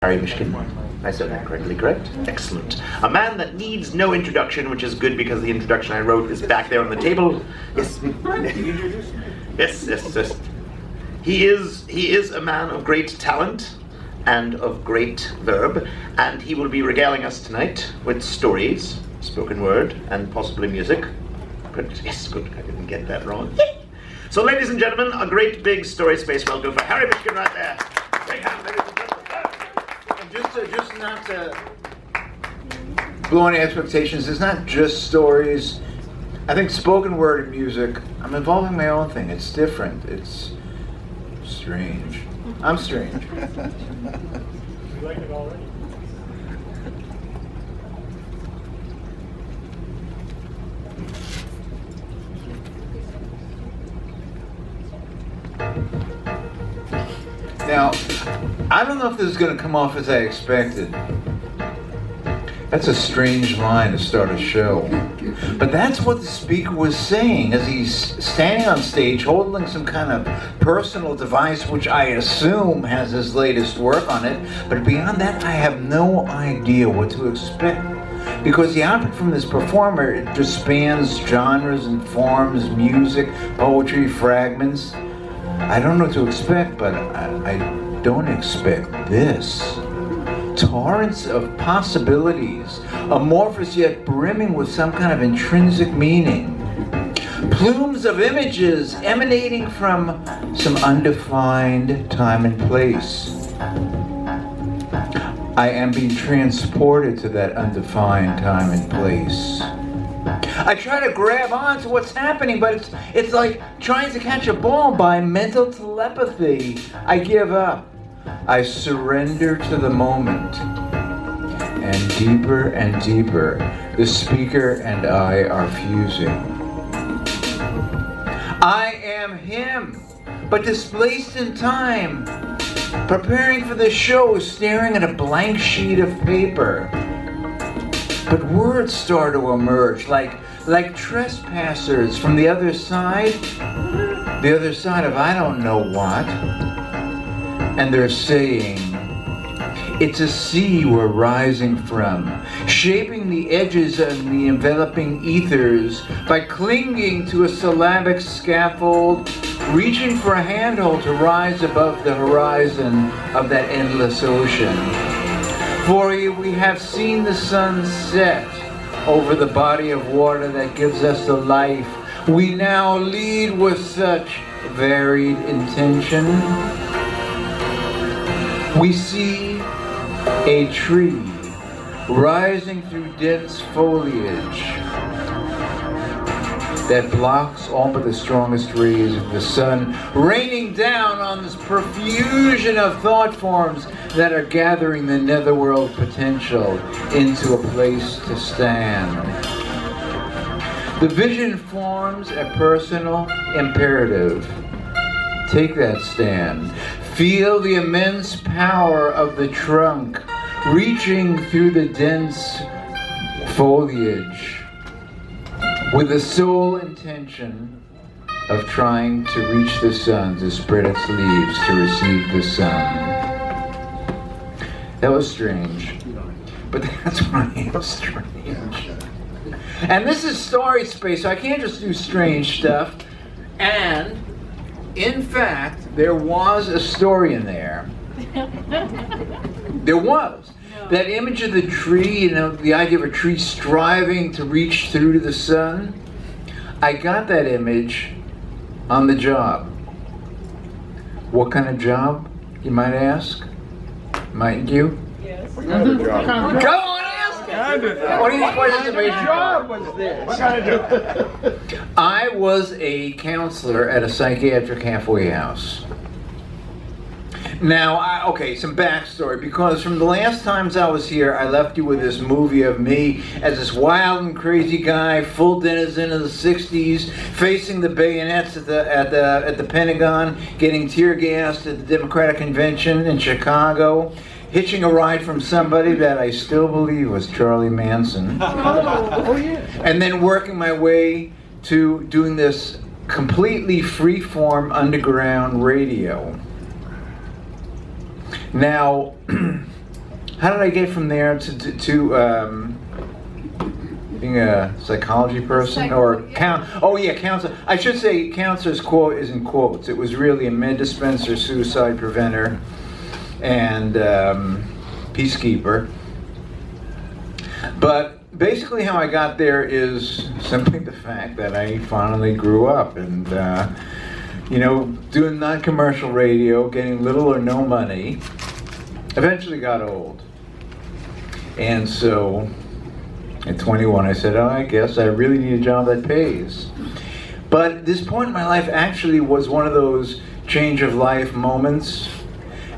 Harry Mishkin. I said that correctly, correct? Excellent. A man that needs no introduction, which is good because the introduction I wrote is back there on the table. Yes. Yes. He is a man of great talent and of great verb, and he will be regaling us tonight with stories, spoken word, and possibly music. Good. Yes, good. I didn't get that wrong. So, ladies and gentlemen, a great big story space welcome for Harry Mishkin right there. Big hand, ladies and gentlemen. Just not to blow any expectations, it's not just stories. I think spoken word and music, I'm involving my own thing. It's different. It's strange. I'm strange. You like it already? Now, I don't know if this is going to come off as I expected. That's a strange line to start a show. But that's what the speaker was saying as he's standing on stage holding some kind of personal device, which I assume has his latest work on it. But beyond that, I have no idea what to expect. Because the output from this performer, it just spans genres and forms, music, poetry, fragments. I don't know what to expect, but I don't expect this. Torrents of possibilities, amorphous yet brimming with some kind of intrinsic meaning. Plumes of images emanating from some undefined time and place. I am being transported to that undefined time and place. I try to grab on to what's happening, but it's like trying to catch a ball by mental telepathy. I give up. I surrender to the moment. And deeper, the speaker and I are fusing. I am him, but displaced in time, preparing for the show, staring at a blank sheet of paper. But words start to emerge, like trespassers from the other side of I don't know what. And they're saying, it's a sea we're rising from, shaping the edges of the enveloping ethers by clinging to a syllabic scaffold, reaching for a handhold to rise above the horizon of that endless ocean. For we have seen the sun set over the body of water that gives us the life we now lead with such varied intention. We see a tree rising through dense foliage that blocks all but the strongest rays of the sun, raining down on this profusion of thought forms that are gathering the netherworld potential into a place to stand. The vision forms a personal imperative. Take that stand. Feel the immense power of the trunk reaching through the dense foliage with the sole intention of trying to reach the sun, to spread its leaves, to receive the sun. That was strange, but that's why I am strange. And this is story space, so I can't just do strange stuff. And in fact, there was a story in there. There was. That image of the tree, the idea of a tree striving to reach through to the sun. I got that image on the job. What kind of job, you might ask? Mightn't you? Yes. Go on, ask it. What do you think participation job was this? What kind of job? I was a counselor at a psychiatric halfway house. Now, okay, some backstory, because from the last times I was here, I left you with this movie of me as this wild and crazy guy, full denizen of the 60s, facing the bayonets at the Pentagon, getting tear gassed at the Democratic Convention in Chicago, hitching a ride from somebody that I still believe was Charlie Manson. Oh yeah. And then working my way to doing this completely free-form underground radio. Now, how did I get from there to being a psychology person or counselor? I should say counselor's quote is in quotes. It was really a med dispenser, suicide preventer, and peacekeeper. But basically how I got there is simply the fact that I finally grew up and, doing non-commercial radio, getting little or no money, eventually got old. And so at 21 I said, I guess I really need a job that pays. But this point in my life actually was one of those change of life moments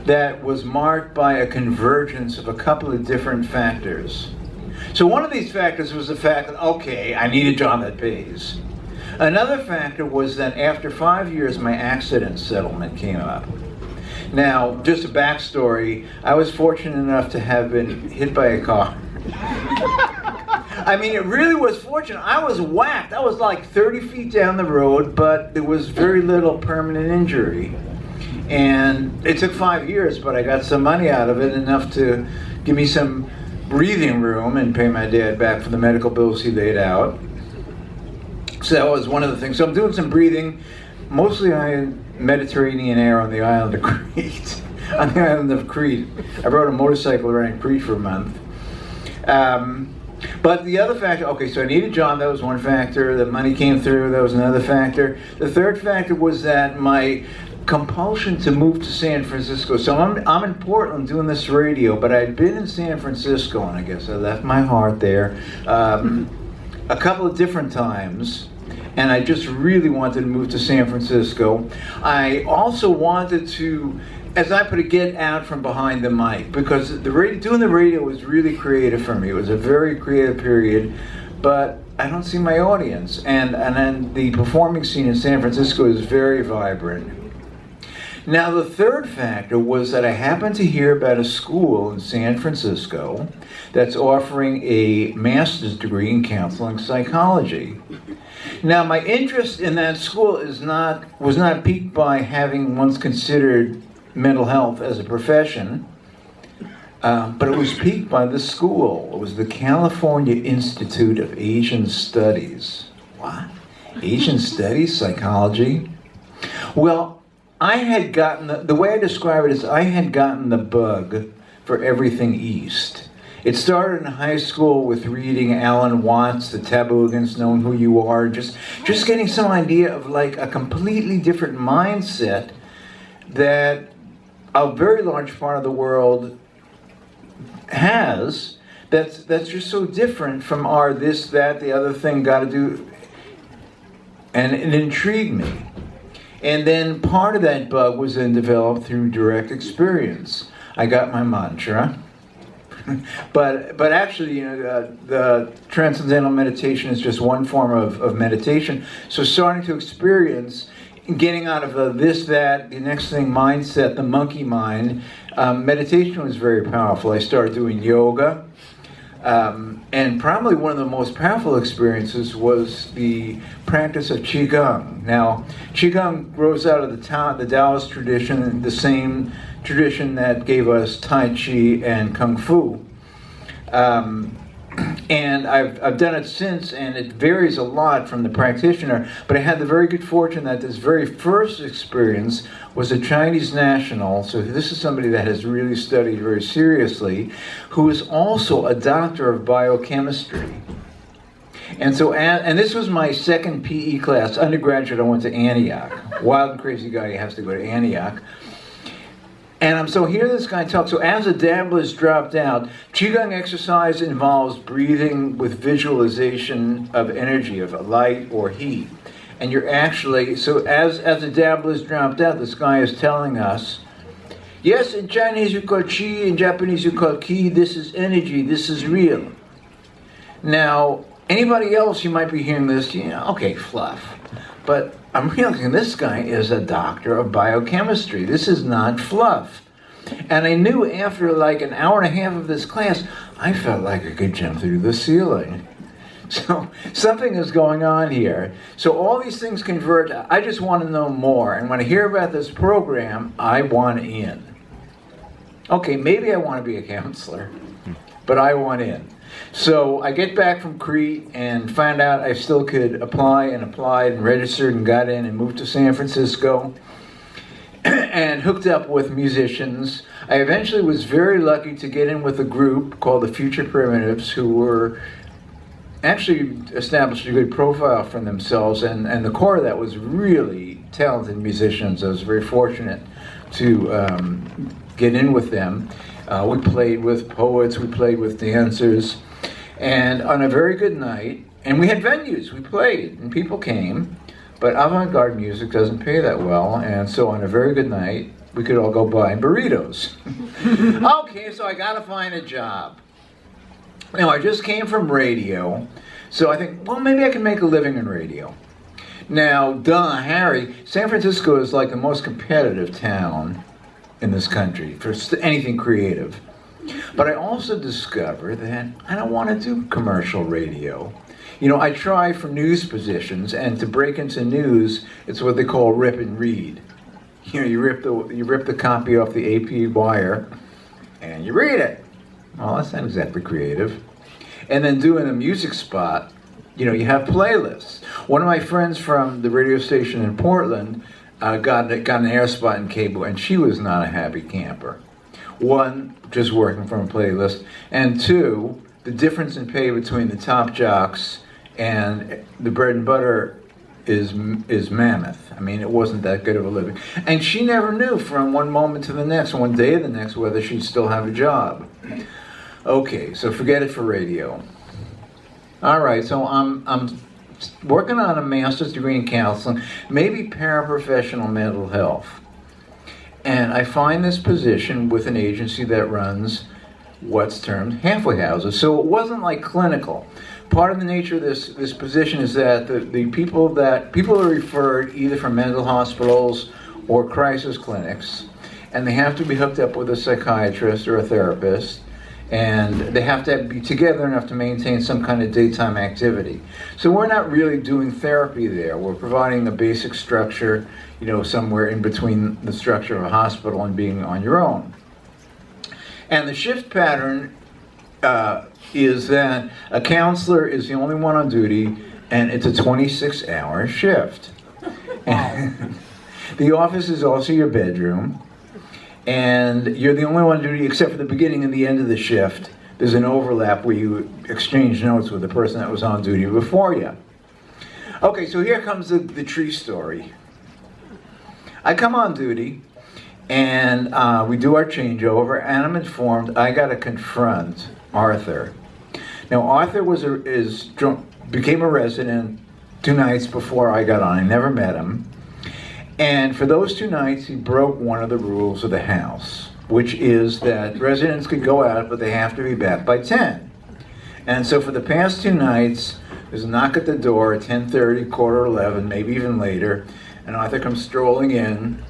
that was marked by a convergence of a couple of different factors. So one of these factors was the fact that, okay, I need a job that pays. Another factor was that after 5 years, my accident settlement came up. Now, just a backstory, I was fortunate enough to have been hit by a car. I mean, it really was fortunate. I was whacked. I was like 30 feet down the road, but there was very little permanent injury. And it took 5 years, but I got some money out of it, enough to give me some breathing room and pay my dad back for the medical bills he laid out. So that was one of the things. So I'm doing some breathing, mostly on Mediterranean air on the island of Crete. On the island of Crete. I rode a motorcycle around Crete for a month. But the other factor, okay, so I needed a job, that was one factor. The money came through, that was another factor. The third factor was that my compulsion to move to San Francisco. So I'm in Portland doing this radio, but I'd been in San Francisco, and I guess I left my heart there a couple of different times, and I just really wanted to move to San Francisco. I also wanted to, as I put it, get out from behind the mic, because doing the radio was really creative for me. It was a very creative period, but I don't see my audience, and then the performing scene in San Francisco is very vibrant. Now, the third factor was that I happened to hear about a school in San Francisco that's offering a master's degree in counseling psychology. Now, my interest in that school was not piqued by having once considered mental health as a profession, but it was piqued by the school. It was the California Institute of Asian Studies. What? Asian Studies? Psychology? Well, I had gotten, the way I describe it is I had gotten the bug for everything East. It started in high school with reading Alan Watts, The Taboo Against Knowing Who You Are, just getting some idea of like a completely different mindset that a very large part of the world has, that's just so different from our this, that, the other thing, gotta do, and it intrigued me. And then part of that bug was then developed through direct experience. I got my mantra, but actually, the transcendental meditation is just one form of meditation. So starting to experience, getting out of the this, that, the next thing mindset, the monkey mind, meditation was very powerful. I started doing yoga. And probably one of the most powerful experiences was the practice of Qigong. Now, Qigong grows out of the Taoist tradition, the same tradition that gave us Tai Chi and Kung Fu. And I've done it since, and it varies a lot from the practitioner, but I had the very good fortune that this very first experience was a Chinese national, so this is somebody that has really studied very seriously, who is also a doctor of biochemistry. And so, and this was my second PE class, undergraduate. I went to Antioch. Wild and crazy guy, he has to go to Antioch. And so here this guy talks. So as the dabblers dropped out, Qigong exercise involves breathing with visualization of energy, of light or heat. And you're actually, so as the dabblers dropped out, this guy is telling us, yes, in Chinese you call Qi, in Japanese you call Ki, this is energy, this is real. Now, anybody else, you might be hearing this, okay, fluff. But I'm realizing this guy is a doctor of biochemistry. This is not fluff. And I knew after like an hour and a half of this class, I felt like I could jump through the ceiling. So something is going on here. So all these things converge. I just want to know more. And when I hear about this program, I want in. Okay, maybe I want to be a counselor, but I want in. So I get back from Crete and find out I still could apply, and applied and registered and got in and moved to San Francisco and hooked up with musicians. I eventually was very lucky to get in with a group called the Future Primitives, who were actually established a good profile for themselves, and the core of that was really talented musicians. I was very fortunate to get in with them. We played with poets, we played with dancers, and on a very good night, and we had venues, we played, and people came, but avant-garde music doesn't pay that well, and so on a very good night, we could all go buy burritos. Okay, so I gotta find a job. Now, I just came from radio, so I think, well, maybe I can make a living in radio. Now, Harry, San Francisco is like the most competitive town in this country for anything creative. But I also discovered that I don't want to do commercial radio. You know, I try for news positions, and to break into news, it's what they call rip and read. You know, you rip the copy off the AP wire, and you read it. Well, that's not exactly creative. And then doing a music spot, you know, you have playlists. One of my friends from the radio station in Portland got an air spot in cable, and she was not a happy camper. One, just working from a playlist, and two, the difference in pay between the top jocks and the bread and butter is mammoth. I mean, it wasn't that good of a living. And she never knew from one moment to the next, one day to the next, whether she'd still have a job. Okay, so forget it for radio. All right, so I'm working on a master's degree in counseling, maybe paraprofessional mental health. And I find this position with an agency that runs what's termed halfway houses. So it wasn't like clinical. Part of the nature of this position is that the people are referred either from mental hospitals or crisis clinics, and they have to be hooked up with a psychiatrist or a therapist, and they have to be together enough to maintain some kind of daytime activity. So we're not really doing therapy there. We're providing the basic structure, you know, somewhere in between the structure of a hospital and being on your own. And the shift pattern is that a counselor is the only one on duty, and it's a 26-hour shift. And the office is also your bedroom. And you're the only one on duty except for the beginning and the end of the shift. There's an overlap where you exchange notes with the person that was on duty before you. Okay, so here comes the tree story. I come on duty, and we do our changeover, and I'm informed I got to confront Arthur. Now, Arthur became a resident 2 nights before I got on. I never met him. And for those 2 nights, he broke one of the rules of the house, which is that residents could go out, but they have to be back by 10. And so for the past 2 nights, there's a knock at the door at 10:30, 11:15, maybe even later, and Arthur comes strolling in,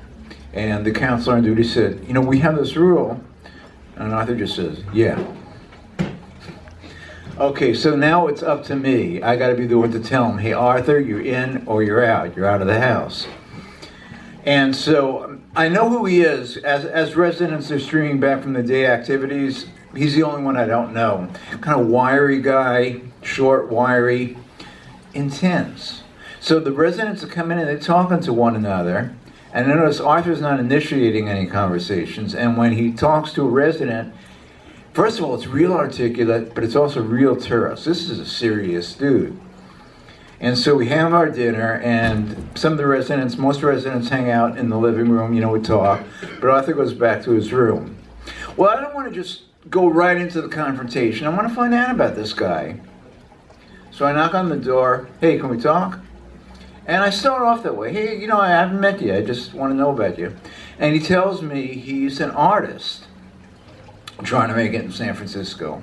and the counselor on duty said, you know, we have this rule. And Arthur just says, yeah. Okay, so now it's up to me. I got to be the one to tell him, hey, Arthur, you're in or you're out. You're out of the house. And so I know who he is. As residents are streaming back from the day activities, he's the only one I don't know. Kind of wiry guy, short, wiry, intense. So the residents are coming in, they're talking to one another. And I notice Arthur's not initiating any conversations. And when he talks to a resident, first of all, it's real articulate, but it's also real terse. This is a serious dude. And so we have our dinner, and most residents hang out in the living room, you know, we talk, but Arthur goes back to his room. Well, I don't want to just go right into the confrontation. I want to find out about this guy. So I knock on the door, hey, can we talk? And I start off that way, hey, you know, I haven't met you, I just want to know about you. And he tells me he's an artist trying to make it in San Francisco.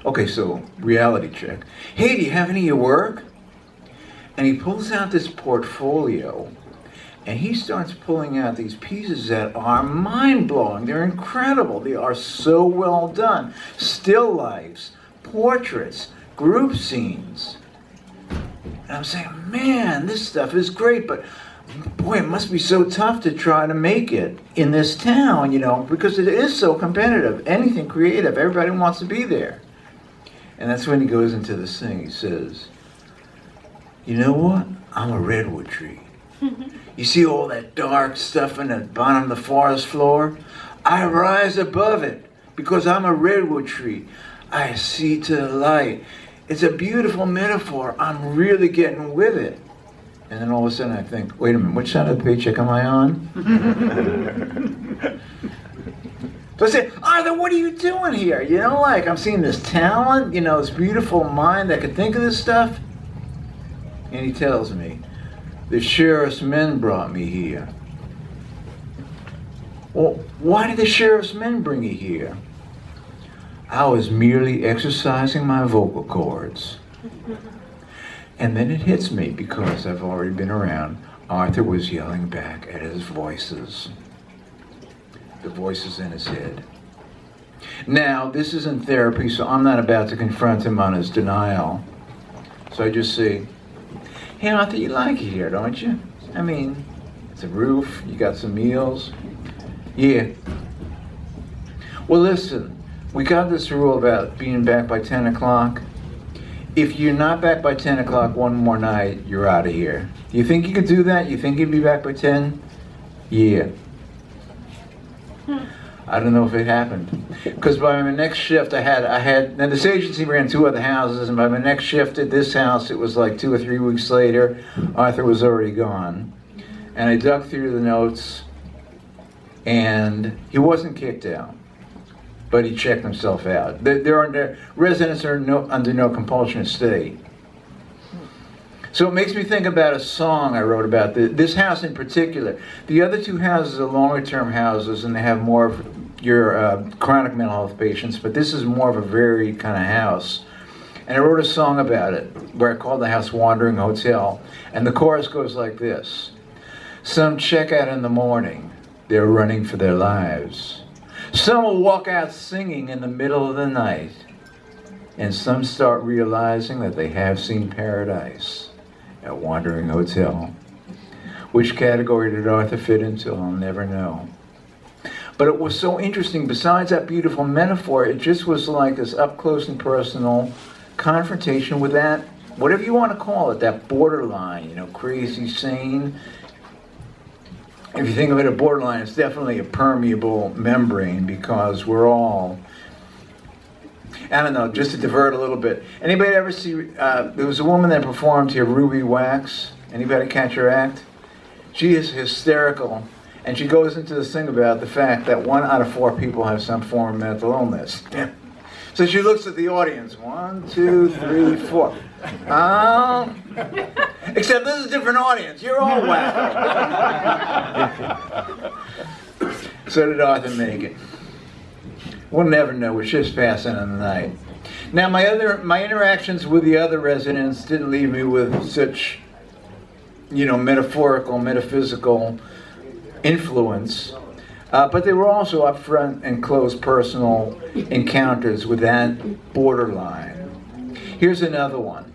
Okay, so reality check. Hey, do you have any of your work? And he pulls out this portfolio, and he starts pulling out these pieces that are mind-blowing. They're incredible. They are so well done. Still lifes, portraits, group scenes. And I'm saying, man, this stuff is great, but boy, it must be so tough to try to make it in this town, because it is so competitive. Anything creative, everybody wants to be there. And that's when he goes into this thing. He says, you know what? I'm a redwood tree. You see all that dark stuff in the bottom of the forest floor? I rise above it because I'm a redwood tree. I see to the light. It's a beautiful metaphor. I'm really getting with it. And then all of a sudden I think, wait a minute, which side of the paycheck am I on? So I say, Arthur, what are you doing here? I'm seeing this talent, this beautiful mind that could think of this stuff. And he tells me, the sheriff's men brought me here. Well, why did the sheriff's men bring you here? I was merely exercising my vocal cords. And then it hits me, because I've already been around. Arthur was yelling back at his voices. The voices in his head. Now, this isn't therapy, so I'm not about to confront him on his denial. So I just say, hey Arthur, you like it here, don't you? I mean, it's a roof, you got some meals. Yeah. Well, listen, we got this rule about being back by 10 o'clock. If you're not back by 10 o'clock one more night, you're out of here. You think you could do that? You think you'd be back by 10? Yeah. I don't know if it happened. Because by my next shift, now this agency ran 2 other houses, and by my next shift at this house, it was like 2 or 3 weeks later, Arthur was already gone. And I dug through the notes, and he wasn't kicked out, but he checked himself out. Residents are under no compulsion to stay. So it makes me think about a song I wrote about this house in particular. The other 2 houses are longer-term houses, and they have more of your chronic mental health patients, but this is more of a varied kind of house. And I wrote a song about it, where I called the house Wandering Hotel. And the chorus goes like this. Some check out in the morning, they're running for their lives. Some will walk out singing in the middle of the night. And some start realizing that they have seen paradise at Wandering Hotel. Which category did Arthur fit into? I'll never know. But it was so interesting. Besides that beautiful metaphor, it just was like this up-close and personal confrontation with that, whatever you want to call it, that borderline, crazy, sane. If you think of it as borderline, it's definitely a permeable membrane, because we're all, I don't know, just to divert a little bit. Anybody ever see, there was a woman that performed here, Ruby Wax. Anybody catch her act? She is hysterical. And she goes into this thing about the fact that 1 out of 4 people have some form of mental illness. So she looks at the audience. 1, 2, 3, 4. Except this is a different audience. You're all whack. So did Arthur make it. We'll never know. We're just passing on the night. Now, my interactions with the other residents didn't leave me with such, metaphorical, metaphysical influence. But they were also upfront and close personal encounters with that borderline. Here's another one.